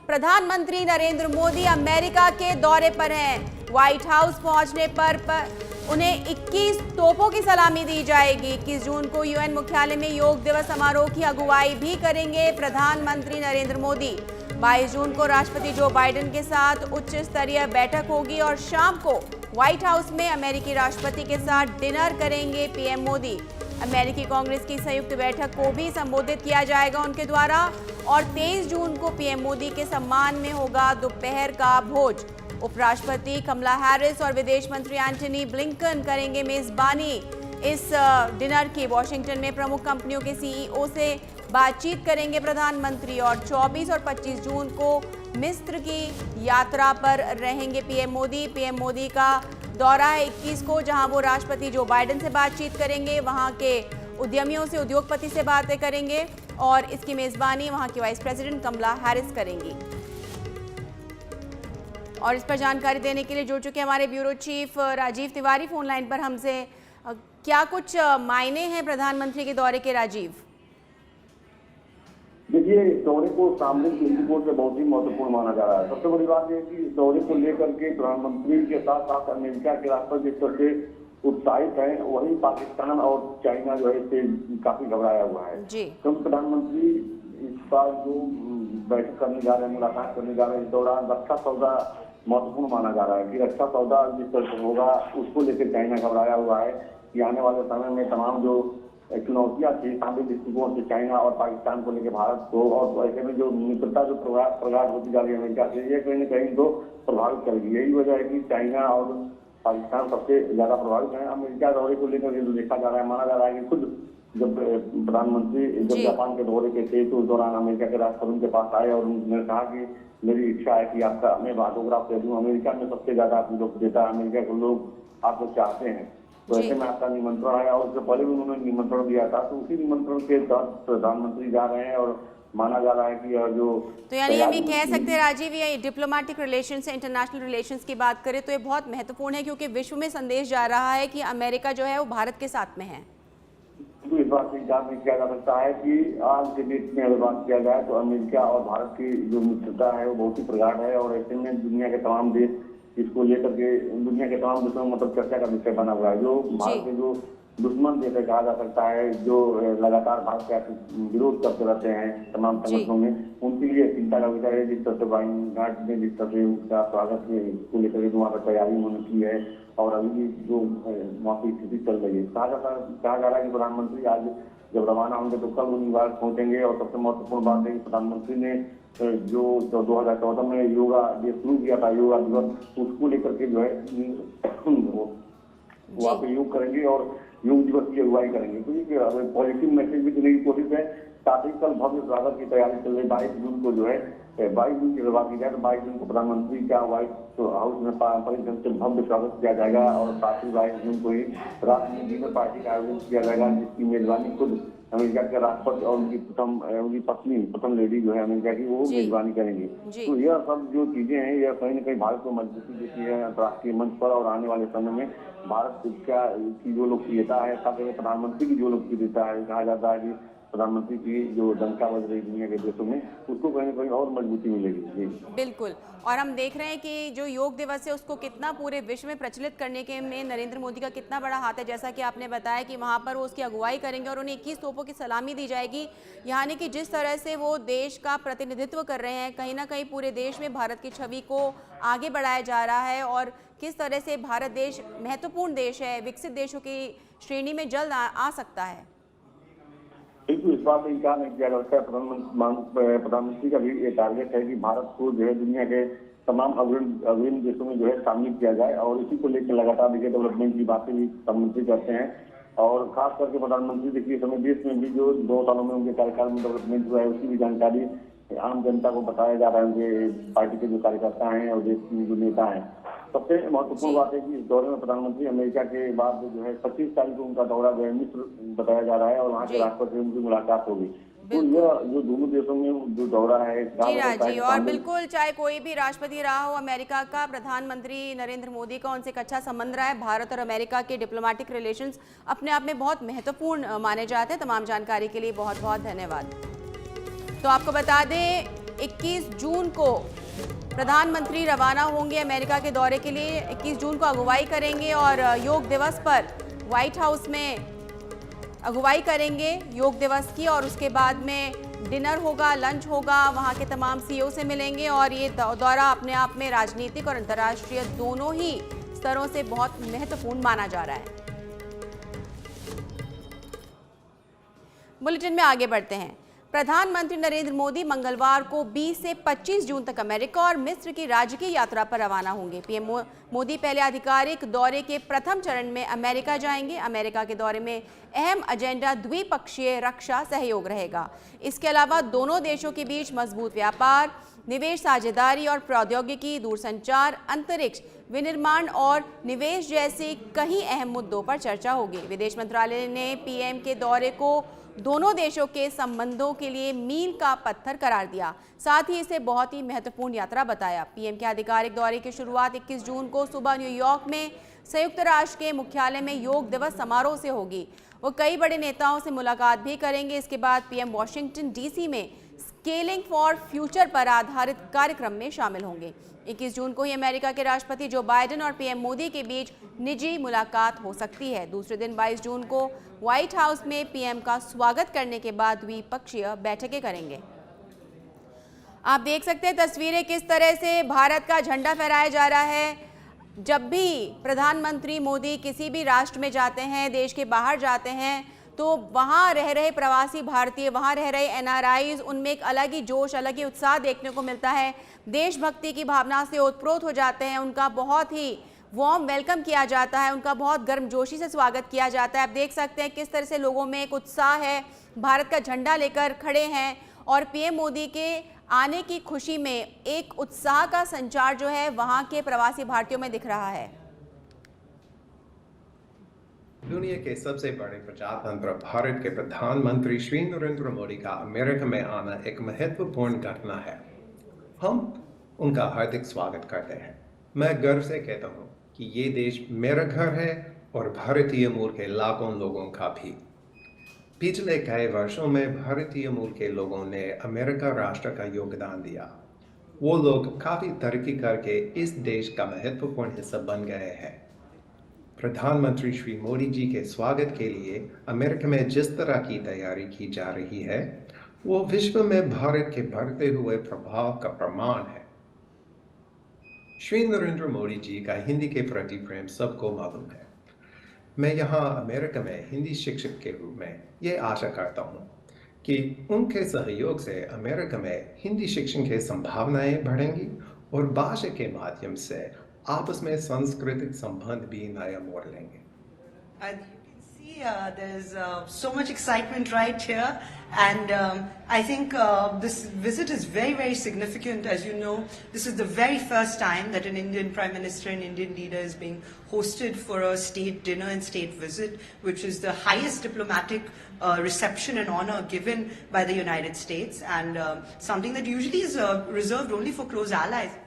प्रधानमंत्री नरेंद्र मोदी अमेरिका के दौरे पर हैं। व्हाइट हाउस पहुंचने पर उन्हें 21 तोपों की सलामी दी जाएगी। 21 जून को यूएन मुख्यालय में योग दिवस समारोह की अगुवाई भी करेंगे प्रधानमंत्री नरेंद्र मोदी। 22 जून को राष्ट्रपति जो बाइडेन के साथ उच्च स्तरीय बैठक होगी और शाम को व्हाइट हाउस में अमेरिकी राष्ट्रपति के साथ डिनर करेंगे पीएम मोदी। अमेरिकी कांग्रेस की संयुक्त बैठक को भी संबोधित किया जाएगा उनके द्वारा और 23 जून को पीएम मोदी के सम्मान में होगा दोपहर का भोज। उपराष्ट्रपति कमला हैरिस और विदेश मंत्री एंटनी ब्लिंकन करेंगे मेजबानी इस डिनर की। वॉशिंगटन में प्रमुख कंपनियों के सीईओ से बातचीत करेंगे प्रधानमंत्री और 24 और 25 जून को मिस्र की यात्रा पर रहेंगे पीएम मोदी। पीएम मोदी का दौरा है 21 को, जहां वो राष्ट्रपति जो बाइडेन से बातचीत करेंगे, वहां के उद्यमियों से, उद्योगपति से बातें करेंगे और इसकी मेजबानी वहां की वाइस प्रेसिडेंट कमला हैरिस करेंगी। और इस पर जानकारी देने के लिए जुड़ चुके हमारे bureau chief Rajiv Tiwari phone line पर हमसे। क्या कुछ मायने हैं प्रधानमंत्री के दौरे के, राजीव? देखिए, इस दौरे को सामरिक दृष्टिकोण से बहुत ही महत्वपूर्ण माना जा रहा है। सबसे बड़ी बात यह है कि इस दौरे को लेकर के प्रधानमंत्री के साथ साथ अमेरिका के राष्ट्रपति जिस तरह से उत्साहित है, वहीं पाकिस्तान और चाइना जो है इससे काफी घबराया हुआ है। क्योंकि प्रधानमंत्री इस बार जो बैठक करने जा रहे हैं, मुलाकात करने जा रहे हैं, इस दौरान रक्षा सौदा महत्वपूर्ण माना जा रहा है कि रक्षा सौदा जिस तरह से होगा उसको लेकर चाइना घबराया हुआ है कि आने वाले समय में तमाम जो चुनौतियां थी सामरिक दृष्टिकोण से चाइना और पाकिस्तान को लेकर भारत को, और ऐसे में जो मित्रता जो प्रगाढ़ होती जा रही है अमेरिका से, ये कहीं न कहीं तो प्रभावित करेगी। यही वजह है कि चाइना और पाकिस्तान सबसे ज्यादा प्रभावित है। अमेरिका दौरे को लेकर जो देखा जा रहा है, माना जा रहा है कि खुद जब प्रधानमंत्री जब जापान के दौरे पे थे तो उस दौरान अमेरिका के राष्ट्रपति उनके पास आए और उन्होंने कहा कि मेरी इच्छा है कि आपका मैं ऑटोग्राफ दे दूं। अमेरिका में सबसे ज्यादा लोकप्रियता, अमेरिका के लोग आपको चाहते हैं, तो ऐसे में आपका निमंत्रण आया और उससे पहले भी उन्होंने निमंत्रण दिया था, तो उसी निमंत्रण के तहत प्रधानमंत्री जा रहे हैं और माना जा रहा है कि यह जो तो यानी हम ये कह सकते हैं राजीव, ये डिप्लोमेटिक रिलेशंस, इंटरनेशनल रिलेशंस की बात करें तो ये बहुत महत्वपूर्ण है क्योंकि विश्व में संदेश जा रहा है कि अमेरिका जो है वो भारत के साथ में है। तो इस बात से इंकार नहीं किया जा सकता है कि आज के डेट में अगर बात किया जाए तो अमेरिका और भारत की जो मित्रता है वो बहुत ही प्रगाढ़ है और ऐसे में दुनिया के तमाम देश इसको लेकर के, दुनिया के तमाम देशों में मतलब चर्चा का विषय बना हुआ है। जो भारत के जो दुश्मन जैसे कहा जा सकता है, जो लगातार भारत का विरोध करते रहते हैं तमाम संगठनों में, उनके लिए चिंता का विषय है। जिस तरह से वाइनघाट में जिस तरह से उसका स्वागत को लेकर वहाँ पर तैयारी उन्होंने की है और अभी भी जो वहाँ की स्थिति चल रही है, कहा जा रहा है कि प्रधानमंत्री आज जब रवाना होंगे तो कल वो न्यूयॉर्क पहुंचेंगे। और सबसे महत्वपूर्ण बात है कि प्रधानमंत्री ने जो 2014 में योगा डे शुरू किया था, योगा दिवस, उसको लेकर के जो है वहाँ पे योग करेंगे और योग दिवस की अगुवाई करेंगे। तो ये पॉजिटिव मैसेज भी देने की कोशिश है। साथ ही कल भव्य स्वागत की तैयारी चल रही। 22 जून को जो है, 22 जून की बात की जाए तो 22 जून को प्रधानमंत्री का व्हाइट हाउस में पारंपरिक ढंग से भव्य स्वागत किया जाएगा और साथ ही 22 जून को ही रात में डिनर पार्टी का आयोजन किया जाएगा, जिसकी मेजबानी खुद अमेरिका के राष्ट्रपति और उनकी पत्नी, प्रथम लेडी जो है अमेरिका की, वो मेजबानी करेंगी। तो यह सब जो चीजें हैं यह कहीं न कहीं भारत को मजबूती देती है अंतर्राष्ट्रीय मंच पर और आने वाले समय में भारत की जो लोकप्रियता है, साथ ही प्रधानमंत्री की जो लोकप्रियता है, कहा जाता है कि प्रधानमंत्री की जो डंका बज रही दुनिया के देशों में, उसको कहीं न कहीं और मजबूती मिलेगी। बिल्कुल, और हम देख रहे हैं कि जो योग दिवस है उसको कितना पूरे विश्व में प्रचलित करने के में नरेंद्र मोदी का कितना बड़ा हाथ है। जैसा कि आपने बताया कि वहां पर वो उसकी अगुवाई करेंगे और उन्हें 21 तोपों की सलामी दी जाएगी। यानी कि जिस तरह से वो देश का प्रतिनिधित्व कर रहे हैं, कहीं ना कहीं पूरे देश में भारत की छवि को आगे बढ़ाया जा रहा है और किस तरह से भारत देश महत्वपूर्ण देश है, विकसित देशों की श्रेणी में जल्द आ सकता है। बिल्कुल, इस बात से इंकार नहीं किया जा सकता है। प्रधानमंत्री का भी ये टारगेट है कि भारत को जो है दुनिया के तमाम अग्रणी देशों में जो है शामिल किया जाए और इसी को लेकर लगातार देखिए डेवलपमेंट की बातें भी प्रधानमंत्री करते हैं। और खास करके प्रधानमंत्री देखिए समय देश में भी जो 2 सालों में उनके कार्यकाल में डेवलपमेंट हुआ है उसकी भी जानकारी आम जनता को बताया जा रहा है। उनके पार्टी के जो कार्यकर्ता हैं और देश के जो नेता हैं, सबसे महत्वपूर्ण बात है कि इस दौरे में प्रधानमंत्री अमेरिका के बाद जो है 25 तारीख को उनका दौरा जो है मिस्र बताया जा रहा है और वहाँ के राष्ट्रपति से उनकी मुलाकात होगी। तो यह जो दोनों देशों में जो दौरा है जी और बिल्कुल, चाहे कोई भी राष्ट्रपति रहा हो अमेरिका का, प्रधानमंत्री नरेंद्र मोदी का उनसे एक अच्छा संबंध रहा है। भारत और अमेरिका के डिप्लोमेटिक रिलेशंस अपने आप में बहुत महत्वपूर्ण माने जाते हैं। तमाम जानकारी के लिए बहुत बहुत धन्यवाद। तो आपको बता दें 21 जून को प्रधानमंत्री रवाना होंगे अमेरिका के दौरे के लिए। 21 जून को अगुवाई करेंगे और योग दिवस पर व्हाइट हाउस में अगुवाई करेंगे योग दिवस की, और उसके बाद में डिनर होगा, लंच होगा, वहां के तमाम सीईओ से मिलेंगे। और ये दौरा अपने आप में राजनीतिक और अंतर्राष्ट्रीय दोनों ही स्तरों से बहुत महत्वपूर्ण माना जा रहा है। बुलेटिन में आगे बढ़ते हैं। प्रधानमंत्री नरेंद्र मोदी मंगलवार को 20 से 25 जून तक अमेरिका और मिस्र की राजकीय यात्रा पर रवाना होंगे। पीएम मोदी पहले आधिकारिक दौरे के प्रथम चरण में अमेरिका जाएंगे। अमेरिका के दौरे में अहम एजेंडा द्विपक्षीय रक्षा सहयोग रहेगा। इसके अलावा दोनों देशों के बीच मजबूत व्यापार, निवेश साझेदारी और प्रौद्योगिकी, दूरसंचार, अंतरिक्ष, विनिर्माण और निवेश जैसे कई अहम मुद्दों पर चर्चा होगी। विदेश मंत्रालय ने पीएम के दौरे को दोनों देशों के संबंधों के लिए मील का पत्थर करार दिया, साथ ही इसे बहुत ही महत्वपूर्ण यात्रा बताया। पीएम के आधिकारिक दौरे की शुरुआत 21 जून को सुबह न्यूयॉर्क में संयुक्त राष्ट्र के मुख्यालय में योग दिवस समारोह से होगी। वो कई बड़े नेताओं से मुलाकात भी करेंगे। इसके बाद पीएम वॉशिंगटन डीसी में स्केलिंग फॉर फ्यूचर पर आधारित कार्यक्रम में शामिल होंगे। 21 जून को ही अमेरिका के राष्ट्रपति जो बाइडेन और पीएम मोदी के बीच निजी मुलाकात हो सकती है। दूसरे दिन 22 जून को व्हाइट हाउस में पीएम का स्वागत करने के बाद द्विपक्षीय बैठकें करेंगे। आप देख सकते हैं तस्वीरें किस तरह से भारत का झंडा फहराया जा रहा है। जब भी प्रधानमंत्री मोदी किसी भी राष्ट्र में जाते हैं, देश के बाहर जाते हैं, तो वहाँ रह रहे प्रवासी भारतीय, वहाँ रह रहे एनआरआईज, उनमें एक अलग ही जोश, अलग ही उत्साह देखने को मिलता है। देशभक्ति की भावना से ओतप्रोत हो जाते हैं। उनका बहुत ही वार्म वेलकम किया जाता है, उनका बहुत गर्मजोशी से स्वागत किया जाता है। आप देख सकते हैं किस तरह से लोगों में एक उत्साह है, भारत का झंडा लेकर खड़े हैं और पीएम मोदी के आने की खुशी में एक उत्साह का संचार जो है वहाँ के प्रवासी भारतीयों में दिख रहा है। दुनिया के सबसे बड़े प्रजातंत्र भारत के प्रधानमंत्री श्री नरेंद्र मोदी का अमेरिका में आना एक महत्वपूर्ण घटना है। हम उनका हार्दिक स्वागत करते हैं। मैं गर्व से कहता हूँ कि ये देश मेरा घर है और भारतीय मूल के लाखों लोगों का भी। पिछले कई वर्षों में भारतीय मूल के लोगों ने अमेरिका राष्ट्र का योगदान दिया। वो लोग काफी तरक्की करके इस देश का महत्वपूर्ण हिस्सा बन गए हैं। प्रधानमंत्री श्री मोदी जी के स्वागत के लिए अमेरिका में जिस तरह की तैयारी की जा रही है, वो विश्व में भारत के बढ़ते हुए प्रभाव का प्रमाण है। श्री नरेंद्र मोदी जी का हिंदी के प्रति प्रेम सबको मालूम है। मैं यहाँ अमेरिका में हिंदी शिक्षक के रूप में ये आशा करता हूँ कि उनके सहयोग से अमेरिका में हिंदी शिक्षण की संभावनाएं बढ़ेंगी और भाषा के माध्यम से आपस में सांस्कृतिक संबंध भी नया मोड़ लेंगे। You can see there's so much excitement right here, and I think this visit is very, very significant. As you know, this is the very first time that an Indian Prime Minister and Indian leader is being hosted for a state dinner and state visit, which is the highest diplomatic reception and honor given by the United States, and something that usually is reserved only for close allies.